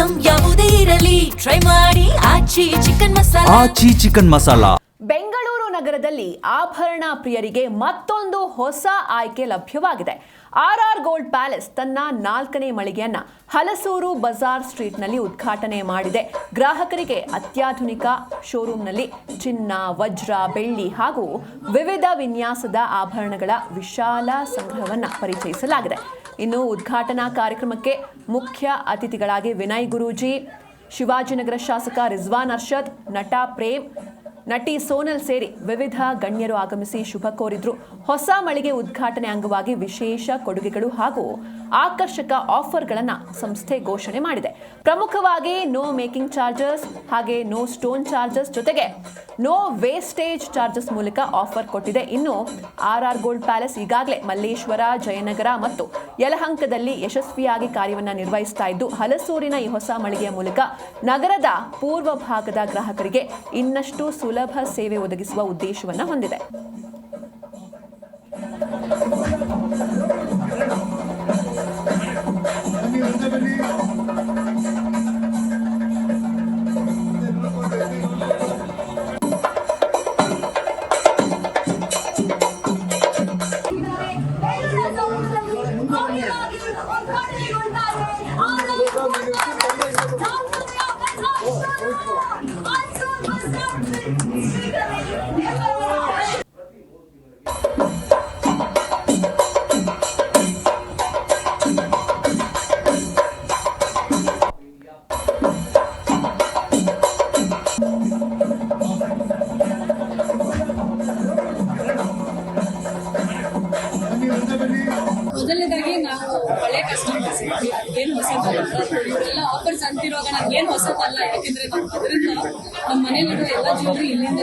Item ಯಾವುದೇ ಇರಲಿ try ಮಾಡಿ ಆಚಿ ಚಿಕನ್ ಮಸಾಲಾ. ಬೆಂಗಳೂರು ನಗರದಲ್ಲಿ ಆಭರಣ ಪ್ರಿಯರಿಗೆ ಮತ್ತೊಂದು ಹೊಸ ಆಯ್ಕೆ ಲಭ್ಯವಾಗಿದೆ. ಆರ್ಆರ್ ಗೋಲ್ಡ್ ಪ್ಯಾಲೇಸ್ ತನ್ನ 4ನೇ ಮಳಿಗೆಯನ್ನ ಹಲಸೂರು ಬಜಾರ್ ಸ್ಟ್ರೀಟ್ನಲ್ಲಿ ಉದ್ಘಾಟನೆ ಮಾಡಿದೆ. ಗ್ರಾಹಕರಿಗೆ ಅತ್ಯಾಧುನಿಕ ಶೋರೂಮ್ನಲ್ಲಿ ಚಿನ್ನ, ವಜ್ರ, ಬೆಳ್ಳಿ ಹಾಗೂ ವಿವಿಧ ವಿನ್ಯಾಸದ ಆಭರಣಗಳ ವಿಶಾಲ ಸಂಗ್ರಹವನ್ನು ಪರಿಚಯಿಸಲಾಗಿದೆ. ಇನ್ನು ಉದ್ಘಾಟನಾ ಕಾರ್ಯಕ್ರಮಕ್ಕೆ ಮುಖ್ಯ ಅತಿಥಿಗಳಾಗಿ ವಿನಯ್ ಗುರೂಜಿ, ಶಿವಾಜಿನಗರ ಶಾಸಕ ರಿಜ್ವಾನ್ ಅರ್ಷದ್, ನಟ ಪ್ರೇಮ್, ನಟಿ ಸೋನಲ್ ಸೇರಿ ವಿವಿಧ ಗಣ್ಯರು ಆಗಮಿಸಿ ಶುಭ ಕೋರಿದ್ರು. ಹೊಸ ಮಳಿಗೆ ಉದ್ಘಾಟನೆ ಅಂಗವಾಗಿ ವಿಶೇಷ ಕೊಡುಗೆಗಳು ಹಾಗೂ ಆಕರ್ಷಕ ಆಫರ್ಗಳನ್ನು ಸಂಸ್ಥೆ ಘೋಷಣೆ ಮಾಡಿದೆ. ಪ್ರಮುಖವಾಗಿ ನೋ ಮೇಕಿಂಗ್ ಚಾರ್ಜಸ್ ಹಾಗೆ ನೋ ಸ್ಟೋನ್ ಚಾರ್ಜಸ್ ಜೊತೆಗೆ ನೋ ವೇಸ್ಟೇಜ್ ಚಾರ್ಜಸ್ ಮೂಲಕ ಆಫರ್ ಕೊಟ್ಟಿದೆ. ಇನ್ನು ಆರ್ಆರ್ ಗೋಲ್ಡ್ ಪ್ಯಾಲೇಸ್ ಈಗಾಗಲೇ ಮಲ್ಲೇಶ್ವರ, ಜಯನಗರ ಮತ್ತು ಯಲಹಂಕದಲ್ಲಿ ಯಶಸ್ವಿಯಾಗಿ ಕಾರ್ಯವನ್ನು ನಿರ್ವಹಿಸ್ತಾ ಇದ್ದು, ಹಲಸೂರಿನ ಈ ಹೊಸ ಮಳಿಗೆಯ ಮೂಲಕ ನಗರದ ಪೂರ್ವ ಭಾಗದ ಗ್ರಾಹಕರಿಗೆ ಇನ್ನಷ್ಟು ಸುಲಭ ಸೇವೆ ಒದಗಿಸುವ ಉದ್ದೇಶವನ್ನು ಹೊಂದಿದೆ. ಮೊದಲನೇದಾಗಿ ನಾವು ಒಳ್ಳೆ ಕಸ್ಟಮರ್ಸ್ ಏನು ಹೊಸದಲ್ಲ, ಇವರೆಲ್ಲ ಆಫರ್ಸ್ ಅಂತಿರುವಾಗ ನಮ್ಗೆ ಏನು ಹೊಸದಲ್ಲ. ಯಾಕೆಂದ್ರೆ ನಾವು ಅದರಿಂದ ನಮ್ಮ ಮನೆಯಲ್ಲಿರೋ ಎಲ್ಲ ಜ್ಯುವೆಲ್ರಿ ಇಲ್ಲಿಂದ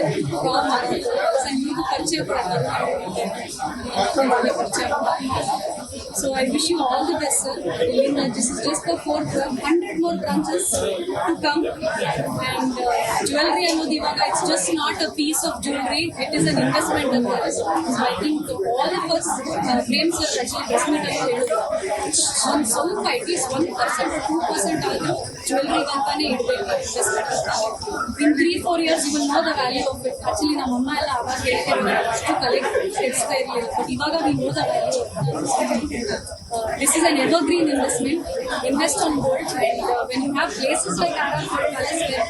ಸಂಗೀತ ಪರಿಚಯ ಪರಿಚಯ. So I wish you all the best sir. ಇಲ್ಲಿಂದ this is just the 4th 100 more branches to come. And jewelry ಅನ್ನೋದು ಇವಾಗ it's just not a piece of jewellery, it is an investment ಅಂತ. So I think all of us Prem sir actually investment ಅಂತ ಹೇಳಿದ್ರು. ಒಂದು ಸ್ವಲ್ಪ at least 1% 2% ಆದರೂ ಜ್ಯುವೆಲ್ರಿಗೆ ಅಂತಾನೆ ಇಡಬೇಕು investment. In 3-4 years you will know the value of it. Actually ನಮ್ಮ ಅಮ್ಮ ಎಲ್ಲ ಅವಾಗ ಹೇಳ್ತಿದ್ರು ಅಷ್ಟು ಕಲೆಕ್ಟ್ ಇಡ್ಸ್ತಾ ಇರಲಿಲ್ಲ, ಬಟ್ ಇವಾಗ we know the value. This is an evergreen investment. Invest on gold. And when you have places like RR Gold Palace where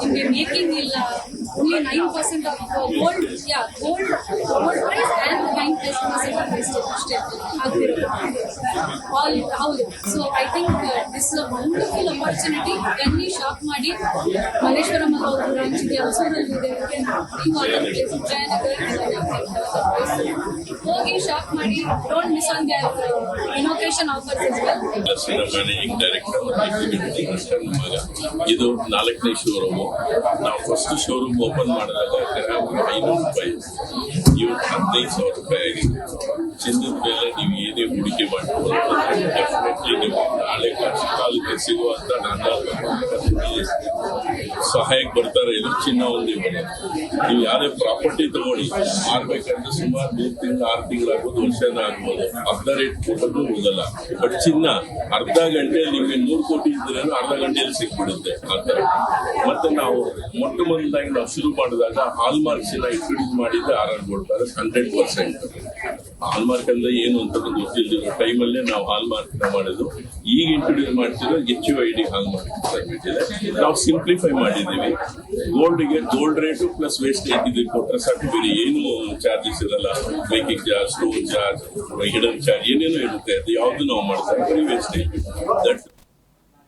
you are making only 9% of gold, gold price and 9% of wastage all. So I think this is a wonderful opportunity. When we shop ಮಾಡಿ ಮಲ್ಲೇಶ್ವರಂ ಅವರು branch ಇದೆ, ಹಲಸೂರಲ್ಲಿ ಇದೆ, ಹೋಗಿ shop ಮಾಡಿ. Don't miss on there inauguration offers as well. ಇದು 4ನೇ showroom. ನಾವು first showroom open ಮಾಡಿದಾಗ ₹500 ಇವು ₹15,000 ಆಗಿದೆ. ಚಿನ್ನದ ಮೇಲೆ ನೀವು ಏನೇ ಹೂಡಿಕೆ ಮಾಡ್ಬೋದು ಡೆಫಿನೆಟ್ಲಿ ನೀವು ನಾಳೆ ಕಾಲಕ್ಕೆ ಸಿಗುವಂತ ನನ್ನ ಸಹಾಯಕ್ಕೆ ಬರ್ತಾರೆ. ಇದು ಚಿನ್ನ ಒಂದು ನೀವು ಯಾರೇ ಪ್ರಾಪರ್ಟಿ ತಗೊಳ್ಳಿ ಮಾರ್ಬೇಕಂದ್ರೆ ಸುಮಾರು 3 ತಿಂಗಳು 6 ತಿಂಗಳಾಗ್ಬೋದು, ವರ್ಷನ ಆಗ್ಬೋದು. ಅರ್ಧ ರೇಟ್ ಕೊಟ್ಟದ್ದು ಹೋಗಲ್ಲ. ಬಟ್ ಚಿನ್ನ ಅರ್ಧ ಗಂಟೆಯಲ್ಲಿ ನಿಮಗೆ 100 ಕೋಟಿ ಇದ್ರೇನು ಅರ್ಧ ಗಂಟೆಯಲ್ಲಿ ಸಿಕ್ಬಿಡುತ್ತೆ ಆ ಥರ. ಮತ್ತೆ ನಾವು ಮೊದಲಾಗಿ ನಾವು ಶುರು ಮಾಡಿದಾಗ ಹಾಲ್ಮಾರ್ಕ್ ಚಿನ್ನ ಇಂಟ್ರೊಡ್ಯೂಸ್ ಮಾಡಿದ್ದೆ ಆರ್ಆರ್ ಗೋಲ್ಡ್ ಪ್ಯಾಲೇಸ್ 100%. ಹಾಲ್ಮಾರ್ಕ್ ಅಂದ್ರೆ ಏನು ಅಂತ ಗೊತ್ತಿಲ್ಲದಿರೋ ಟೈಮಲ್ಲೇ ನಾವು ಹಾಲ್ಮಾರ್ಕ್ ಮಾಡಿದ್ದು. ಈಗ ಇಂಟ್ರೊಡ್ಯೂಸ್ ಮಾಡ್ತಿರೋ HUID ಹಾಲ್ಮಾರ್ಕ್ ಸರ್ವಿಸ್ ಇದೆ. ನಾವು ಸಿಂಪ್ಲಿಫೈ ಮಾಡಿದ್ದೀವಿ. ಗೋಲ್ಡ್ಗೆ ಗೋಲ್ಡ್ ರೇಟು ಪ್ಲಸ್ ವೇಸ್ಟೇಜ್ ಇದು ಕೊಟ್ಟರೆ ಸಾಕು, ಬೇರೆ ಏನು ಚಾರ್ಜಸ್ ಇರಲ್ಲ. Making charge, stone charge, hidden charge ಏನೇನೋ ಇರುತ್ತೆ. ಅದು ಯಾವುದು ನಾವು ಮಾಡ್ತಾ ಇದ್ದೀವಿ ವೇಸ್ಟೇಜ್.